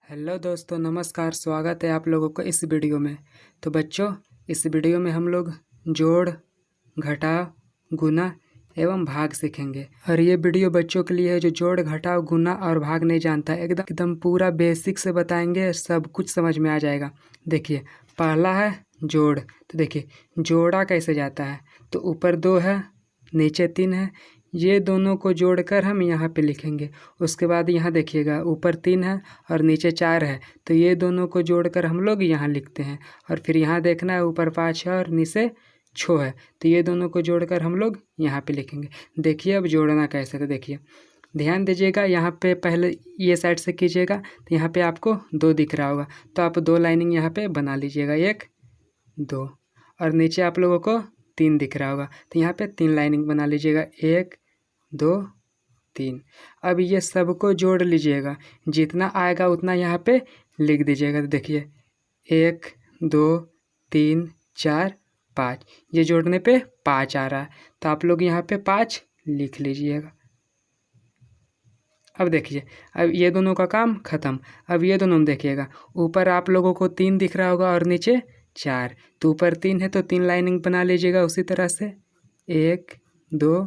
Hello दोस्तों, नमस्कार। स्वागत है आप लोगों को इस वीडियो में। तो बच्चों, इस वीडियो में हम लोग जोड़, घटाव, गुना एवं भाग सीखेंगे। और ये वीडियो बच्चों के लिए है जो जोड़, घटाव, गुना और भाग नहीं जानता है। एकदम एकदम पूरा बेसिक से बताएंगे, सब कुछ समझ में आ जाएगा। देखिए, पहला है जोड़। तो देखिए, जोड़ा कैसे जाता है। तो ऊपर 2 है, नीचे 3 है। ये दोनों को जोड़कर हम यहाँ पे लिखेंगे। उसके बाद यहाँ देखिएगा, ऊपर 3 है और नीचे 4 है। तो ये दोनों को जोड़कर हम लोग यहाँ लिखते हैं। और फिर यहाँ देखना है, ऊपर 5 है और नीचे 6 है। तो ये दोनों को जोड़कर हम लोग यहाँ पे लिखेंगे। देखिए अब जोड़ना कैसे। तो देखिए, ध्यान दीजिएगा, यहाँ पे पहले ये साइड से कीजिएगा तो यहाँ पे आपको 2 दिख रहा होगा। तो आप 2 लाइनिंग यहाँ पे बना लीजिएगा, 1 2। और नीचे आप लोगों को 3 दिख रहा होगा। तो यहाँ पे 3 लाइनिंग बना लीजिएगा, 1 2 3। अब ये सबको जोड़ लीजिएगा, जितना आएगा उतना यहाँ पे लिख दीजिएगा। तो देखिए, 1 2 3 4 5, ये जोड़ने पे 5 आ रहा है। तो आप लोग यहाँ पे 5 लिख लीजिएगा। अब देखिए, अब ये दोनों का काम खत्म। अब ये दोनों में देखिएगा, ऊपर आप लोगों को 3 दिख रहा होगा और नीचे 4। तो ऊपर 3 है तो 3 लाइनिंग बना लीजिएगा उसी तरह से, 1 2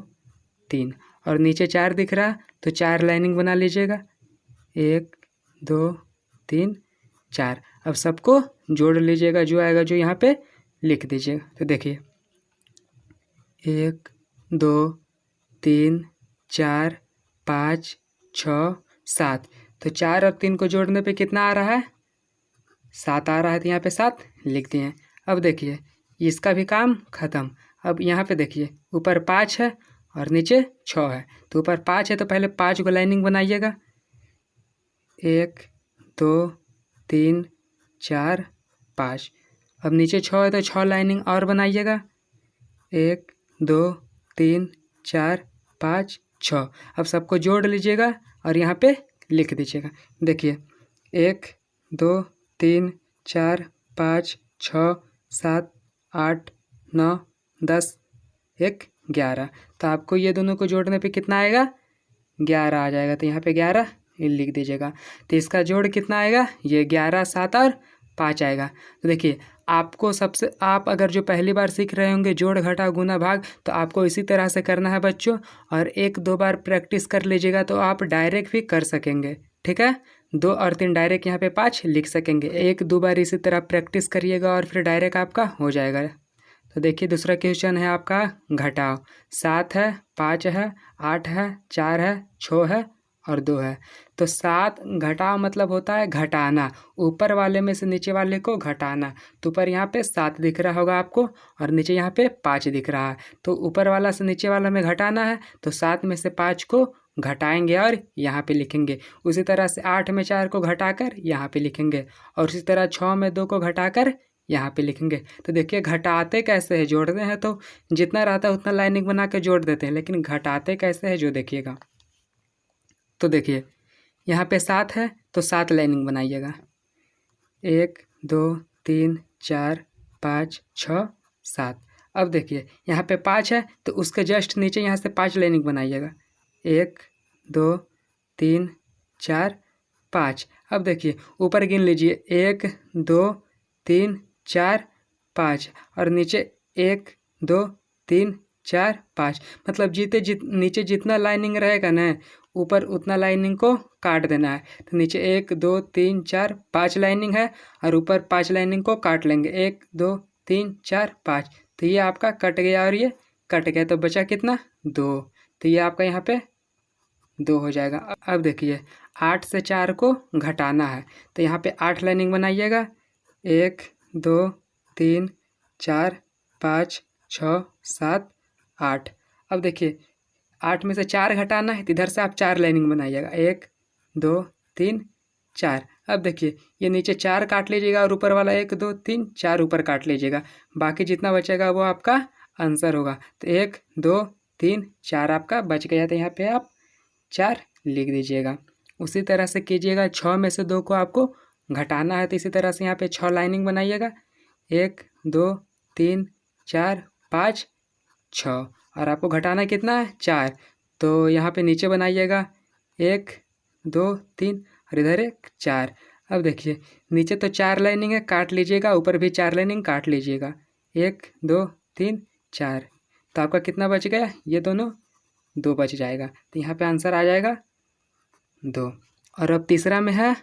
3। और नीचे 4 दिख रहा तो 4 लाइनिंग बना लीजिएगा, 1 2 3 4। अब सबको जोड़ लीजिएगा, जो आएगा जो यहाँ पे लिख दीजिएगा। तो देखिए, 1 2 3 4 5 6 7। तो 4 और 3 को जोड़ने पे कितना आ रहा है, 7 आ रहा है। तो यहाँ पे 7 लिख दिए हैं। अब देखिए, इसका भी काम खत्म। अब यहाँ पे देखिए, ऊपर 5 है और नीचे 6 है। तो ऊपर 5 है तो पहले 5 को लाइनिंग बनाइएगा, 1 2 3 4 5। अब नीचे 6 है तो 6 लाइनिंग और बनाइएगा, 1 2 3 4 5 6। अब सबको जोड़ लीजिएगा और यहाँ पे लिख दीजिएगा। देखिए, 1 2 3 4 5 6 7 8 9 10 1 11। तो आपको ये दोनों को जोड़ने पे कितना आएगा, 11 आ जाएगा। तो यहाँ पे 11 लिख दीजिएगा। तो इसका जोड़ कितना आएगा, ये 11 7 और 5 आएगा। तो देखिए, आपको आप अगर जो पहली बार सीख रहे होंगे जोड़, घटाव, गुना, भाग, तो आपको इसी तरह से करना है बच्चों। और 1-2 बार प्रैक्टिस कर लीजिएगा तो आप डायरेक्ट भी कर सकेंगे। ठीक है, 2 और 3 डायरेक्ट यहाँ पे 5 लिख सकेंगे। 1-2 बार इसी तरह प्रैक्टिस करिएगा और फिर डायरेक्ट आपका हो जाएगा। तो देखिए, दूसरा क्वेश्चन है आपका घटाव। 7 है, 5 है, 8 है, 4 है, 6 है और 2 है। तो 7 घटाव मतलब होता है घटाना, ऊपर वाले में से नीचे वाले को घटाना। तो ऊपर यहाँ पे 7 दिख रहा होगा आपको और नीचे यहाँ पे 5 दिख रहा है। तो ऊपर वाला से नीचे वाला में घटाना है, तो 7 में से 5 को घटाएंगे और यहाँ पे लिखेंगे। उसी तरह से 8 में 4 को घटाकर यहाँ पे लिखेंगे और उसी तरह 6 में 2 को घटाकर यहाँ पे लिखेंगे। तो देखिए, घटाते कैसे है, जोड़ते हैं तो जितना रहता है उतना लाइनिंग बना के जोड़ देते हैं, लेकिन घटाते कैसे है जो देखिएगा। तो देखिए, यहाँ पे 7 है तो 7 लाइनिंग बनाइएगा, 1 2 3 4 5 6 7। अब देखिए, यहाँ पे 5 है तो उसके जस्ट नीचे यहाँ से 5 लाइनिंग बनाइएगा, 1 2 3 4 5। अब देखिए, ऊपर गिन लीजिए, 1 2 3 4 5 और नीचे 1 2 3 4 5। मतलब नीचे जितना लाइनिंग रहेगा ना, ऊपर उतना लाइनिंग को काट देना है। तो नीचे 1 2 3 4 5 लाइनिंग है और ऊपर 5 लाइनिंग को काट लेंगे, 1 2 3 4 5। तो ये आपका कट गया और ये कट गया, तो बचा कितना, 2। तो ये आपका यहाँ पे 2 हो जाएगा। अब देखिए, 8 से 4 को घटाना है तो यहाँ पे 8 लाइनिंग बनाइएगा, 1 2 3 4 5 6 7 8। अब देखिए, 8 में से 4 घटाना है तो इधर से आप 4 लाइनिंग बनाइएगा, 1 2 3 4। अब देखिए, ये नीचे 4 काट लीजिएगा और ऊपर वाला 1 2 3 4 ऊपर काट लीजिएगा। बाकी जितना बचेगा वो आपका आंसर होगा। तो 1 2 3 4 आपका बच गया। तो यहाँ पे आप 4 लिख दीजिएगा। उसी तरह से कीजिएगा, 6 में से 2 को आपको घटाना है तो इसी तरह से यहाँ पे 6 लाइनिंग बनाइएगा, 1 2 3 4 5 6। और आपको घटाना कितना है, 4। तो यहाँ पे नीचे बनाइएगा, 1 2 3 और इधर 1 4। अब देखिए नीचे तो 4 लाइनिंग है, काट लीजिएगा, ऊपर भी 4 लाइनिंग काट लीजिएगा, 1 2 3 4। तो आपका कितना बच गया, ये दोनों 2 बच जाएगा, तो यहाँ पे आंसर आ जाएगा 2। और अब तीसरा में है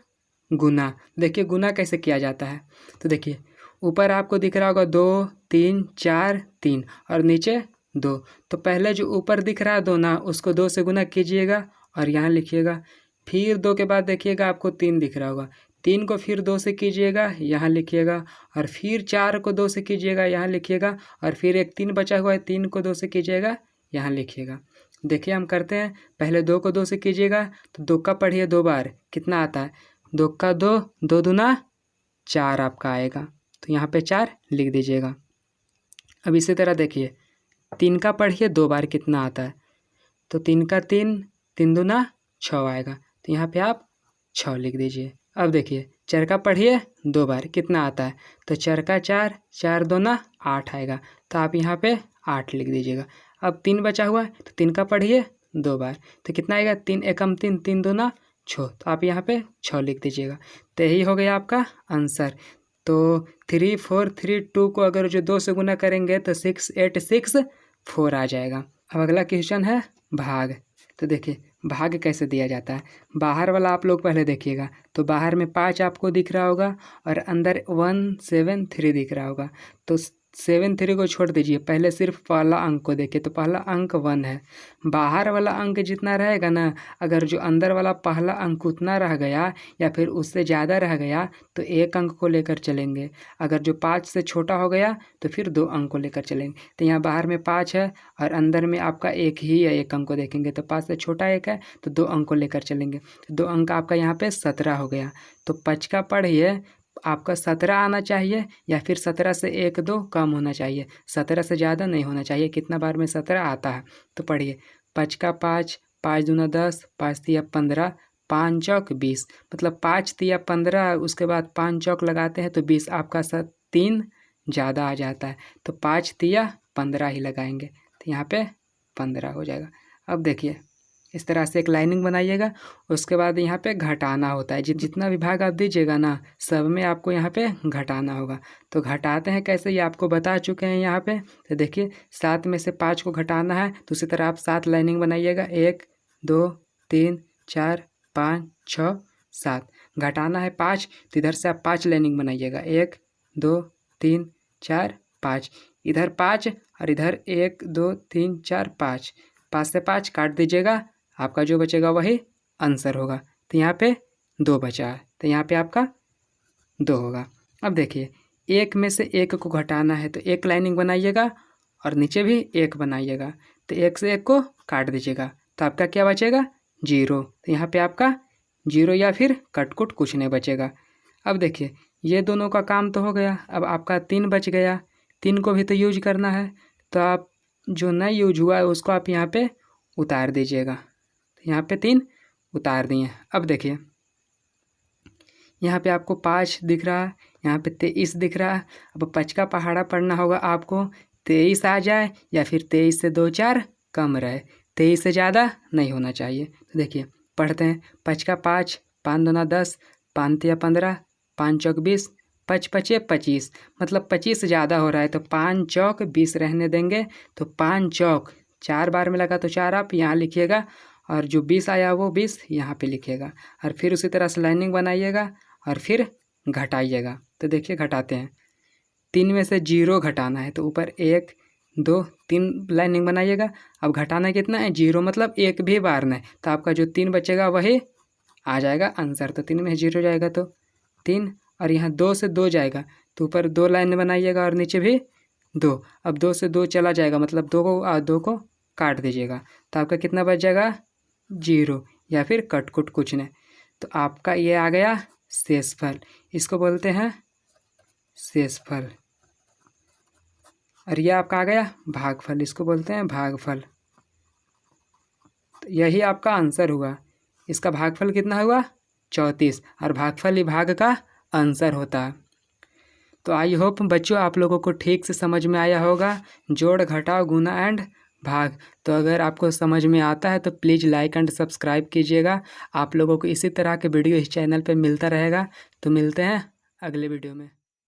गुना। देखिए गुना कैसे किया जाता है, तो देखिए ऊपर आपको दिख रहा होगा 2 3 4 3 और नीचे 2। तो पहले जो ऊपर दिख रहा है 2 ना, उसको 2 से गुना कीजिएगा और यहाँ लिखिएगा। फिर 2 के बाद देखिएगा आपको 3 दिख रहा होगा, 3 को फिर 2 से कीजिएगा, यहाँ लिखिएगा। और फिर 4 को 2 से कीजिएगा, यहाँ लिखिएगा। और फिर एक 3 बचा हुआ है, 3 को 2 से कीजिएगा, यहाँ लिखिएगा। देखिए हम करते हैं, पहले 2 को 2 से कीजिएगा तो 2 का पढ़िए 2 बार, कितना आता है, 2 का 2, 2 दूना 4 आपका आएगा, तो यहाँ पे 4 लिख दीजिएगा। अब इसी तरह देखिए 3 का पढ़िए 2 बार, कितना आता है, तो 3 का 3, 3 दूना 6 आएगा, तो यहाँ पे आप 6 लिख दीजिए। अब देखिए 4 का पढ़िए 2 बार, कितना आता है, तो 4 का 4, 4 दूना 8 आएगा, तो आप यहाँ पे 8 लिख दीजिएगा। अब 3 बचा हुआ है, तो 3 का पढ़िए 2 बार, तो कितना आएगा, 3 एकम 3, 3 दूना 6, तो आप यहाँ पे 6 लिख दीजिएगा। तो यही हो गया आपका आंसर। तो 3 4 3 2 को अगर जो 2 से गुना करेंगे तो 6 8 6 4 आ जाएगा। अब अगला क्वेश्चन है भाग। तो देखिए भाग कैसे दिया जाता है, बाहर वाला आप लोग पहले देखिएगा, तो बाहर में 5 आपको दिख रहा होगा और अंदर 1 7 3 दिख रहा होगा। तो 7 3 को छोड़ दीजिए, पहले सिर्फ पहला अंक को देखिए, तो पहला अंक 1 है। बाहर वाला अंक जितना रहेगा ना, अगर जो अंदर वाला पहला अंक उतना रह गया या फिर उससे ज़्यादा रह गया तो 1 अंक को लेकर चलेंगे। अगर जो 5 से छोटा हो गया तो फिर 2 अंक को लेकर चलेंगे। तो यहाँ बाहर में 5 है और अंदर में आपका 1 ही है, 1 अंक को देखेंगे तो 5 से छोटा 1 है, तो 2 अंक को लेकर चलेंगे, तो 2 अंक आपका यहाँ पे 17 हो गया। तो 5 का पढ़िए आपका 17 आना चाहिए या फिर 17 से 1 2 कम होना चाहिए, 17 से ज़्यादा नहीं होना चाहिए। कितना बार में 17 आता है, तो पढ़िए 5 का 5, 5 दूना 10, 5 तिया 15, 5 चौक 20, मतलब 5 तिया 15, उसके बाद 5 चौक लगाते हैं तो 20, आपका 3 ज़्यादा आ जाता है, तो 5 तिया 15 ही लगाएंगे, तो यहाँ पे 15 हो जाएगा। अब देखिए इस तरह से एक लाइनिंग बनाइएगा, उसके बाद यहाँ पे घटाना होता है, जितना भी भाग आप दीजिएगा ना सब में आपको यहाँ पे घटाना होगा। तो घटाते हैं कैसे ये आपको बता चुके हैं यहाँ पे। तो देखिए 7 में से 5 को घटाना है, तो उसी तरह आप 7 लाइनिंग बनाइएगा, 1 2 3 4 5 6 7। घटाना है 5, तो इधर से आप 5 लाइनिंग बनाइएगा, 1 2 3 4 5, इधर 5 और इधर 1 2 3 4 5, 5 से 5 काट दीजिएगा, आपका जो बचेगा वही आंसर होगा। तो यहाँ पे 2 बचा है, तो यहाँ पे आपका 2 होगा। अब देखिए 1 में से 1 को घटाना है, तो 1 लाइनिंग बनाइएगा और नीचे भी 1 बनाइएगा, तो 1 से 1 को काट दीजिएगा, तो आपका क्या बचेगा 0। तो यहाँ पे आपका 0 या फिर कटकुट कुछ नहीं बचेगा। अब देखिए ये दोनों का काम तो हो गया, अब आपका 3 बच गया, 3 को भी तो यूज करना है, तो आप जो नहीं यूज हुआ है उसको आप यहाँ पे उतार दीजिएगा। यहाँ पे 3 उतार दिए। अब देखिए यहाँ पे आपको 5 दिख रहा है, यहाँ पे 23 दिख रहा है। अब 5 का पहाड़ा पढ़ना होगा आपको, 23 आ जाए या फिर 23 से 2 4 कम रहे, 23 से ज़्यादा नहीं होना चाहिए। तो देखिए पढ़ते हैं, 5 का 5, 5 दूना 10, 5 तिया 15, 5 चौक 20, 5 पचे 25, मतलब 25 से ज़्यादा हो रहा है, तो 5 चौक 20 रहने देंगे। तो 5 चौक 4 बार में लगा तो 4 आप यहाँ लिखिएगा, और जो 20 आया वो 20 यहाँ पे लिखिएगा, और फिर उसी तरह से लाइनिंग बनाइएगा और फिर घटाइएगा। तो देखिए घटाते हैं, 3 में से 0 घटाना है, तो ऊपर 1 2 3 लाइनिंग बनाइएगा। अब घटाना कितना है 0, मतलब 1 भी बार नहीं, तो आपका जो 3 बचेगा वही आ जाएगा आंसर। तो 3 में 0 जाएगा तो 3, और यहाँ 2 से 2 जाएगा, तो ऊपर 2 लाइन बनाइएगा और नीचे भी 2। अब 2 से 2 चला जाएगा, मतलब 2 को काट दीजिएगा, तो आपका कितना बच जाएगा 0 या फिर कटकुट कुछ नहीं। तो आपका ये आ गया शेषफल, इसको बोलते हैं शेषफल। और ये आपका आ गया भागफल, इसको बोलते हैं भागफल। तो यही आपका आंसर हुआ। इसका भागफल कितना हुआ 34, और भागफल ही भाग का आंसर होता है। तो आई होप बच्चों आप लोगों को ठीक से समझ में आया होगा, जोड़ घटाव गुना एंड भाग। तो अगर आपको समझ में आता है तो प्लीज़ लाइक एंड सब्सक्राइब कीजिएगा। आप लोगों को इसी तरह के वीडियो इस चैनल पे मिलता रहेगा। तो मिलते हैं अगले वीडियो में।